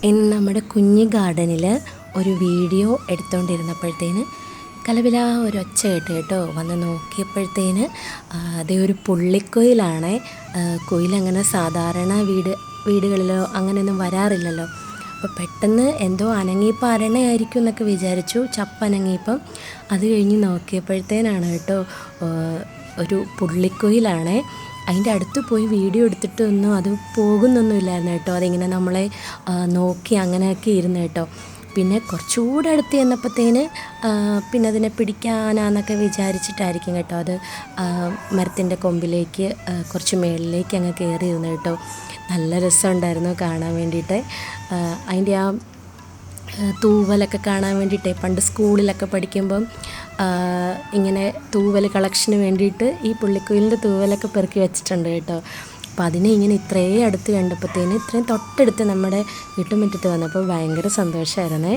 ഇന്ന് നമ്മുടെ കുഞ്ഞ് ഗാർഡനിൽ ഒരു വീഡിയോ എടുത്തുകൊണ്ടിരുന്നപ്പോഴത്തേന് കലവില ഒരൊച്ച കേട്ട് കേട്ടോ. വന്ന് നോക്കിയപ്പോഴത്തേന് അതേ ഒരു പുള്ളിക്കുയിലാണ്. കുയിലങ്ങനെ സാധാരണ വീടുകളിലോ അങ്ങനെയൊന്നും വരാറില്ലല്ലോ. അപ്പോൾ പെട്ടെന്ന് എന്തോ അനങ്ങിയപ്പോൾ അരണയായിരിക്കും എന്നൊക്കെ വിചാരിച്ചു. ചപ്പനങ്ങിയപ്പം അത് കഴിഞ്ഞ് നോക്കിയപ്പോഴത്തേനാണ് കേട്ടോ ഒരു പുള്ളിക്കുയിലാണ്. അതിൻ്റെ അടുത്ത് പോയി വീഡിയോ എടുത്തിട്ടൊന്നും അത് പോകുന്നൊന്നുമില്ലായിരുന്നു കേട്ടോ. അതിങ്ങനെ നമ്മളെ നോക്കി അങ്ങനെയൊക്കെ ഇരുന്ന് കേട്ടോ. പിന്നെ കുറച്ചുകൂടെ അടുത്ത് ചെന്നപ്പോഴത്തേന് പിന്നെ അതിനെ പിടിക്കാനാന്നൊക്കെ വിചാരിച്ചിട്ടായിരിക്കും കേട്ടോ അത് മരത്തിൻ്റെ കൊമ്പിലേക്ക് കുറച്ച് മേളിലേക്ക് അങ്ങ് കയറിയിരുന്നു കേട്ടോ. നല്ല രസമുണ്ടായിരുന്നു കാണാൻ വേണ്ടിയിട്ട്. അതിൻ്റെ ആ തൂവലൊക്കെ കാണാൻ വേണ്ടിയിട്ടേ പണ്ട് സ്കൂളിലൊക്കെ പഠിക്കുമ്പം ഇങ്ങനെ തൂവൽ കളക്ഷന് വേണ്ടിയിട്ട് ഈ പുള്ളിക്കുയിലിൻ്റെ തൂവലൊക്കെ പെറുക്കി വെച്ചിട്ടുണ്ട് കേട്ടോ. അപ്പോൾ അതിനെ ഇങ്ങനെ ഇത്രയും അടുത്ത് കണ്ടപ്പോഴത്തേന് ഇത്രയും തൊട്ടടുത്ത് നമ്മുടെ വീട്ടുമുറ്റത്ത് വന്നപ്പോൾ ഭയങ്കര സന്തോഷമായിരുന്നേ.